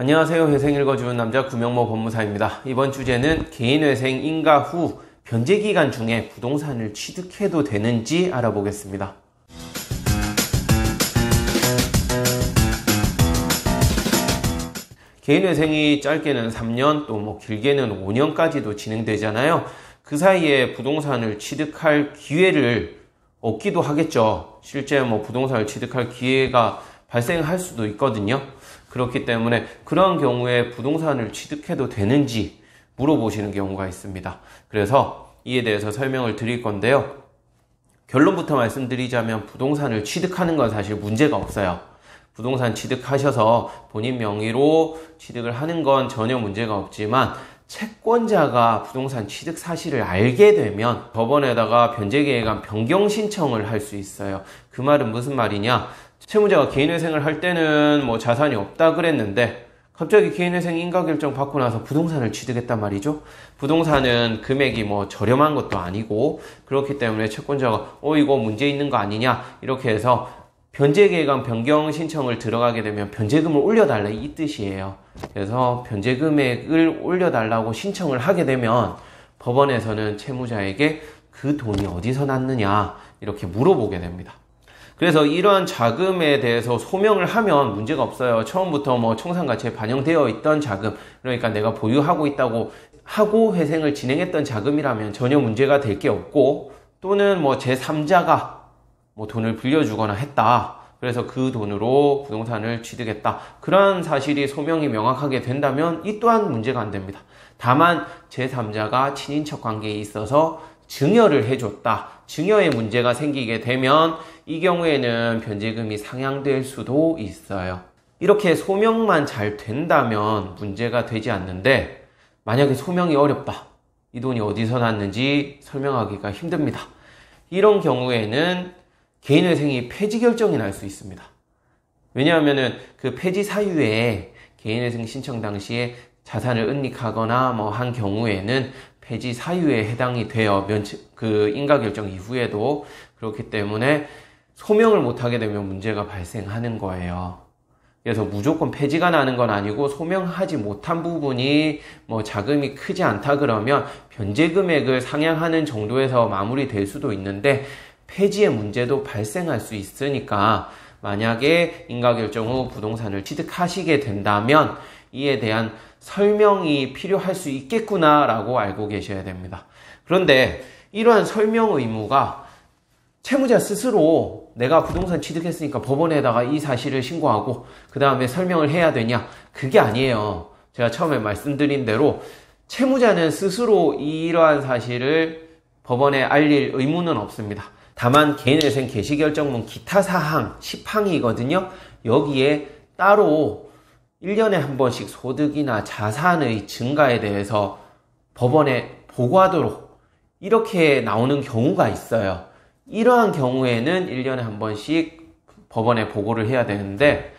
안녕하세요. 회생 읽어주는 남자 구명모 법무사입니다. 이번 주제는 개인회생 인가 후 변제기간 중에 부동산을 취득해도 되는지 알아보겠습니다. 개인회생이 짧게는 3년 또 길게는 5년까지도 진행되잖아요. 그 사이에 부동산을 취득할 기회를 얻기도 하겠죠. 실제 부동산을 취득할 기회가 발생할 수도 있거든요. 그렇기 때문에 그런 경우에 부동산을 취득해도 되는지 물어보시는 경우가 있습니다. 그래서 이에 대해서 설명을 드릴 건데요. 결론부터 말씀드리자면 부동산을 취득하는 건 사실 문제가 없어요. 부동산 취득하셔서 본인 명의로 취득을 하는 건 전혀 문제가 없지만 채권자가 부동산 취득 사실을 알게 되면 법원에다가 변제기간 변경 신청을 할 수 있어요. 그 말은 무슨 말이냐? 채무자가 개인회생을 할 때는 자산이 없다 그랬는데 갑자기 개인회생 인가결정 받고 나서 부동산을 취득했단 말이죠. 부동산은 금액이 저렴한 것도 아니고 그렇기 때문에 채권자가 이거 문제 있는 거 아니냐 이렇게 해서 변제기간 변경 신청을 들어가게 되면 변제금을 올려달라 이 뜻이에요. 그래서 변제금액을 올려달라고 신청을 하게 되면 법원에서는 채무자에게 그 돈이 어디서 났느냐 이렇게 물어보게 됩니다. 그래서 이러한 자금에 대해서 소명을 하면 문제가 없어요. 처음부터 청산가치에 반영되어 있던 자금, 그러니까 내가 보유하고 있다고 하고 회생을 진행했던 자금이라면 전혀 문제가 될 게 없고, 또는 제3자가 돈을 빌려주거나 했다. 그래서 그 돈으로 부동산을 취득했다. 그런 사실이 소명이 명확하게 된다면 이 또한 문제가 안 됩니다. 다만 제3자가 친인척 관계에 있어서 증여를 해줬다. 증여에 문제가 생기게 되면 이 경우에는 변제금이 상향될 수도 있어요. 이렇게 소명만 잘 된다면 문제가 되지 않는데 만약에 소명이 어렵다. 이 돈이 어디서 났는지 설명하기가 힘듭니다. 이런 경우에는 개인회생이 폐지 결정이 날 수 있습니다. 왜냐하면은 그 폐지 사유에 개인회생 신청 당시에 자산을 은닉하거나 한 경우에는 폐지 사유에 해당이 돼요. 그 인가결정 이후에도. 그렇기 때문에 소명을 못하게 되면 문제가 발생하는 거예요. 그래서 무조건 폐지가 나는 건 아니고 소명하지 못한 부분이 자금이 크지 않다 그러면 변제 금액을 상향하는 정도에서 마무리될 수도 있는데 폐지의 문제도 발생할 수 있으니까 만약에 인가결정 후 부동산을 취득하시게 된다면 이에 대한 설명이 필요할 수 있겠구나 라고 알고 계셔야 됩니다. 그런데 이러한 설명 의무가 채무자 스스로 내가 부동산 취득했으니까 법원에다가 이 사실을 신고하고 그 다음에 설명을 해야 되냐? 그게 아니에요. 제가 처음에 말씀드린 대로 채무자는 스스로 이러한 사실을 법원에 알릴 의무는 없습니다. 다만 개인회생 개시결정문 기타 사항 10항이거든요. 여기에 따로 1년에 한 번씩 소득이나 자산의 증가에 대해서 법원에 보고하도록 이렇게 나오는 경우가 있어요. 이러한 경우에는 1년에 한 번씩 법원에 보고를 해야 되는데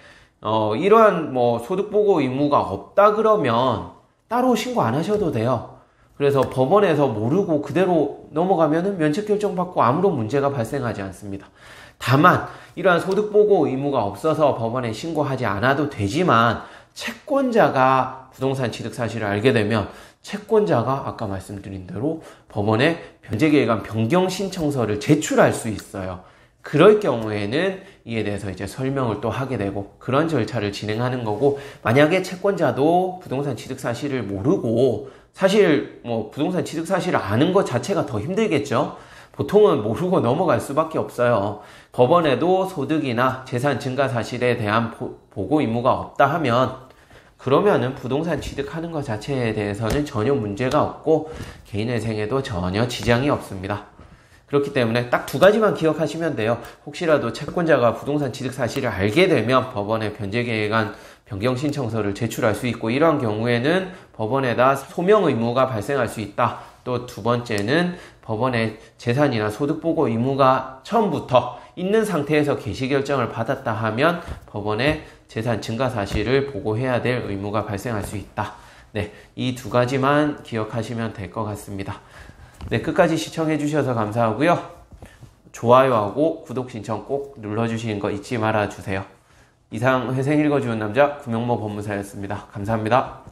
이러한 소득보고 의무가 없다 그러면 따로 신고 안 하셔도 돼요. 그래서 법원에서 모르고 그대로 넘어가면은 면책결정 받고 아무런 문제가 발생하지 않습니다. 다만 이러한 소득보고 의무가 없어서 법원에 신고하지 않아도 되지만 채권자가 부동산 취득 사실을 알게 되면 채권자가 아까 말씀드린 대로 법원에 변제기간 변경 신청서를 제출할 수 있어요. 그럴 경우에는 이에 대해서 이제 설명을 또 하게 되고 그런 절차를 진행하는 거고, 만약에 채권자도 부동산 취득 사실을 모르고 사실 부동산 취득 사실을 아는 것 자체가 더 힘들겠죠. 보통은 모르고 넘어갈 수밖에 없어요. 법원에도 소득이나 재산 증가 사실에 대한 보고 의무가 없다 하면 그러면은 부동산 취득하는 것 자체에 대해서는 전혀 문제가 없고 개인회생에도 전혀 지장이 없습니다. 그렇기 때문에 딱 2가지만 기억하시면 돼요. 혹시라도 채권자가 부동산 취득 사실을 알게 되면 법원에 변제기간 변경 신청서를 제출할 수 있고, 이러한 경우에는 법원에다 소명 의무가 발생할 수 있다. 또 2번째는 법원에 재산이나 소득보고 의무가 처음부터 있는 상태에서 개시결정을 받았다 하면 법원에 재산 증가 사실을 보고해야 될 의무가 발생할 수 있다. 네, 이 2가지만 기억하시면 될 것 같습니다. 네, 끝까지 시청해 주셔서 감사하고요. 좋아요하고 구독 신청 꼭 눌러주시는 거 잊지 말아주세요. 이상 회생 읽어주는 남자 구명모 법무사였습니다. 감사합니다.